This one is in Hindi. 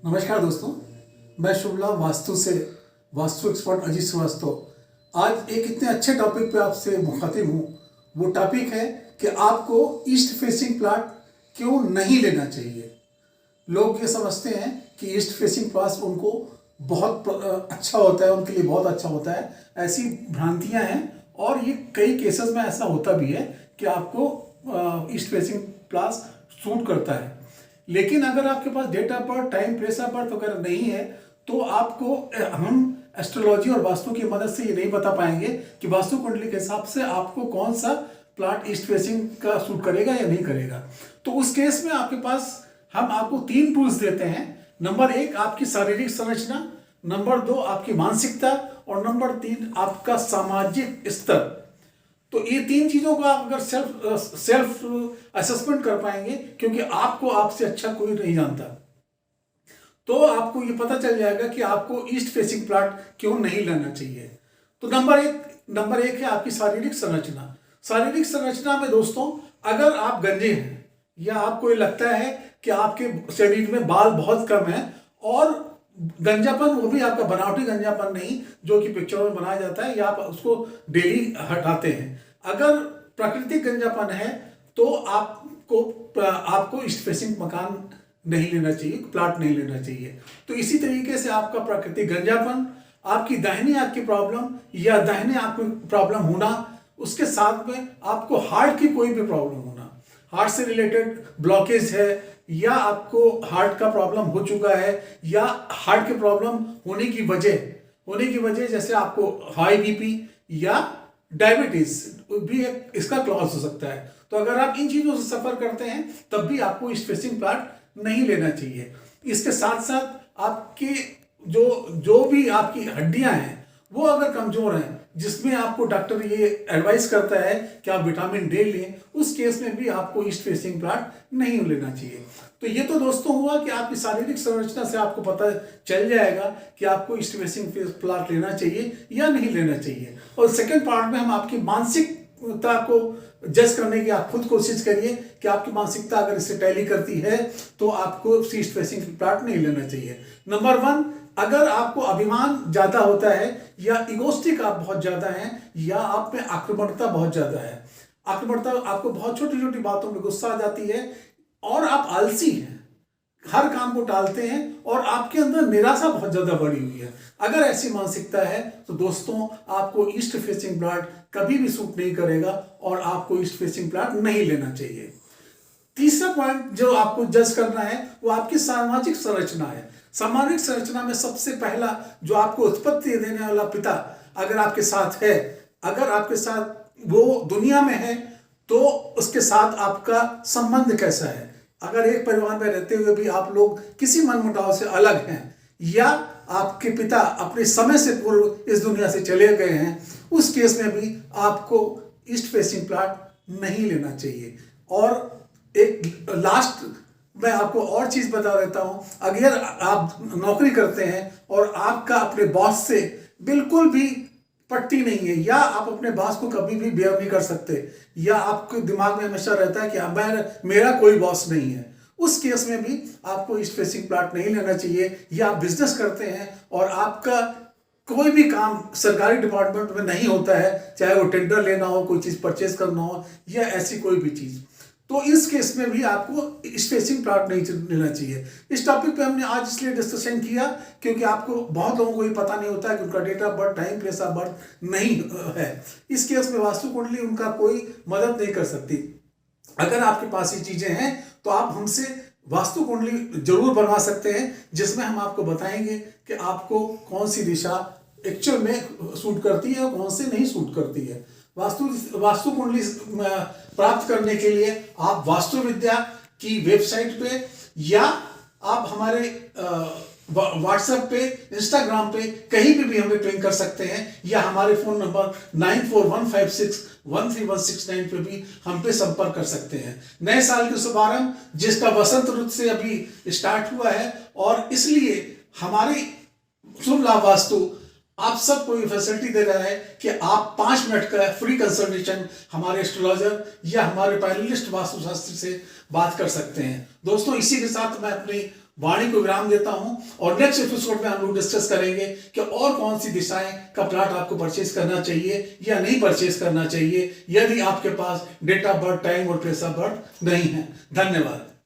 नमस्कार दोस्तों, मैं शुभला वास्तु से वास्तु एक्सपर्ट अजीत श्रीवास्तव आज एक इतने अच्छे टॉपिक पे आपसे मुखातिब हूँ। वो टॉपिक है कि आपको ईस्ट फेसिंग प्लॉट क्यों नहीं लेना चाहिए। लोग ये समझते हैं कि ईस्ट फेसिंग प्लॉट उनको बहुत अच्छा होता है, उनके लिए बहुत अच्छा होता है। ऐसी भ्रांतियाँ हैं और ये कई केसेस में ऐसा होता भी है कि आपको ईस्ट फेसिंग प्लॉट सूट करता है। लेकिन अगर आपके पास date of birth, time, place of birth वगैरह नहीं है तो आपको हम एस्ट्रोलॉजी और वास्तु की मदद से ये नहीं बता पाएंगे कि वास्तु कुंडली के हिसाब से आपको कौन सा प्लॉट ईस्ट फेसिंग का सूट करेगा या नहीं करेगा। तो उस केस में आपके पास हम आपको 3 टूल्स देते हैं। नंबर 1 आपकी शारीरिक संरचना, नंबर 2 आपकी मानसिकता और नंबर 3 आपका सामाजिक स्तर। तो ये 3 चीजों को आप अगर सेल्फ असेसमेंट कर पाएंगे, क्योंकि आपको आपसे अच्छा कोई नहीं जानता, तो आपको ये पता चल जाएगा कि आपको ईस्ट फेसिंग प्लॉट क्यों नहीं लेना चाहिए। तो नंबर एक है आपकी शारीरिक संरचना। शारीरिक संरचना में दोस्तों, अगर आप गंजे हैं या आपको ये लगता है कि आपके शरीर में बाल बहुत कम है और गंजापन, वो भी आपका बनावटी गंजापन नहीं जो कि पिक्चरों में बनाया जाता है, या आप उसको डेली हटाते हैं। अगर प्राकृतिक गंजापन है तो आपको ईस्ट फेसिंग मकान नहीं लेना चाहिए, प्लॉट नहीं लेना चाहिए। तो इसी तरीके से आपका प्राकृतिक गंजापन, आपकी दाहिनी आंख की प्रॉब्लम या दाहिने आंख में प्रॉब्लम होना, उसके साथ में आपको हार्ट की कोई भी प्रॉब्लम होना, हार्ट से रिलेटेड ब्लॉकेज है या आपको हार्ट का प्रॉब्लम हो चुका है या हार्ट के प्रॉब्लम होने की वजह जैसे आपको हाई बीपी या डायबिटीज भी एक इसका क्लॉज हो सकता है। तो अगर आप इन चीजों से सफर करते हैं तब भी आपको ईस्ट फेसिंग प्लॉट नहीं लेना चाहिए। इसके साथ साथ आपकी जो भी आपकी हड्डियां हैं वो अगर कमजोर हैं, जिसमें आपको डॉक्टर ये एडवाइस करता है कि आप विटामिन डी लें, उस केस में भी आपको ईस्ट फेसिंग प्लॉट नहीं लेना चाहिए। तो ये तो दोस्तों हुआ कि आपकी शारीरिक संरचना से आपको पता चल जाएगा कि आपको ईस्ट फेसिंग प्लॉट लेना चाहिए या नहीं लेना चाहिए। और सेकेंड पार्ट में हम आपकी मानसिकता को जज करने की आप खुद कोशिश करिए कि आपकी मानसिकता अगर इससे टैली करती है तो आपको ईस्ट फेसिंग प्लॉट नहीं लेना चाहिए। नंबर 1, अगर आपको अभिमान ज्यादा होता है या इगोस्टिक आप बहुत ज्यादा हैं या आप में आक्रामकता बहुत ज्यादा है, आक्रामकता, आपको बहुत छोटी छोटी बातों में गुस्सा आ जाती है और आप आलसी हैं, हर काम को टालते हैं और आपके अंदर निराशा बहुत ज्यादा बढ़ी हुई है, अगर ऐसी मानसिकता है तो दोस्तों आपको ईस्ट फेसिंग प्लॉट कभी भी सूट नहीं करेगा और आपको ईस्ट फेसिंग प्लॉट नहीं लेना चाहिए। तीसरा पॉइंट जो आपको जज करना है वो आपकी सामाजिक संरचना है। सामाजिक संरचना में सबसे पहला जो आपको उत्पत्ति देने वाला पिता अगर आपके साथ है, अगर आपके साथ वो दुनिया में है, तो उसके साथ आपका संबंध कैसा है। अगर एक परिवार में रहते हुए भी आप लोग किसी मनमुटाव से अलग हैं या आपके पिता अपने समय से पूर्व इस दुनिया से चले गए हैं, उस केस में भी आपको ईस्ट फेसिंग प्लॉट नहीं लेना चाहिए। और एक लास्ट मैं आपको और चीज बता देता हूं, अगर आप नौकरी करते हैं और आपका अपने बॉस से बिल्कुल भी पट्टी नहीं है या आप अपने बॉस को कभी भी बेयर नहीं कर सकते या आपके दिमाग में हमेशा रहता है कि मेरा कोई बॉस नहीं है, उस केस में भी आपको ईस्ट फेसिंग प्लॉट नहीं लेना चाहिए। या आप बिजनेस करते हैं और आपका कोई भी काम सरकारी डिपार्टमेंट में नहीं होता है, चाहे वो टेंडर लेना हो, कोई चीज परचेज करना हो या ऐसी कोई भी चीज, तो इस केस में भी आपको ईस्ट फेसिंग प्लॉट नहीं लेना चाहिए। इस टॉपिक पे हमने आज इसलिए डिस्कशन किया क्योंकि आपको बहुत लोगों को ये पता नहीं होता है कि उनका date of birth, time, place of birth नहीं है। इस केस में वास्तु कुंडली उनका कोई मदद नहीं कर सकती। अगर आपके पास ये चीजें हैं तो आप हमसे वास्तु कुंडली जरूर बनवा सकते हैं, जिसमें हम आपको बताएंगे कि आपको कौन सी दिशा एक्चुअल में सूट करती है और कौन से नहीं सूट करती है। वास्तु कुंडली प्राप्त करने के लिए आप वास्तु विद्या की वेबसाइट पे या आप हमारे व्हाट्सएप पे, इंस्टाग्राम पे कहीं भी हमें पिंग कर सकते हैं या हमारे फोन नंबर 9415613169 पे भी हम पे संपर्क कर सकते हैं। नए साल के शुभारंभ जिसका वसंत ऋतु से अभी स्टार्ट हुआ है और इसलिए हमारी शुभ लाभ वास्तु आप सबको ये फैसिलिटी दे रहा है कि आप 5 मिनट का फ्री कंसल्टेशन हमारे एस्ट्रोलॉजर या हमारे पैनलिस्ट वास्तुशास्त्री से बात कर सकते हैं। दोस्तों, इसी के साथ मैं अपनी वाणी को विराम देता हूं और नेक्स्ट एपिसोड में हम लोग डिस्कस करेंगे कि और कौन सी दिशाएं का प्लॉट आपको परचेज करना चाहिए या नहीं परचेज करना चाहिए यदि आपके पास डेट ऑफ बर्थ, टाइम और प्लेस ऑफ बर्थ नहीं है। धन्यवाद।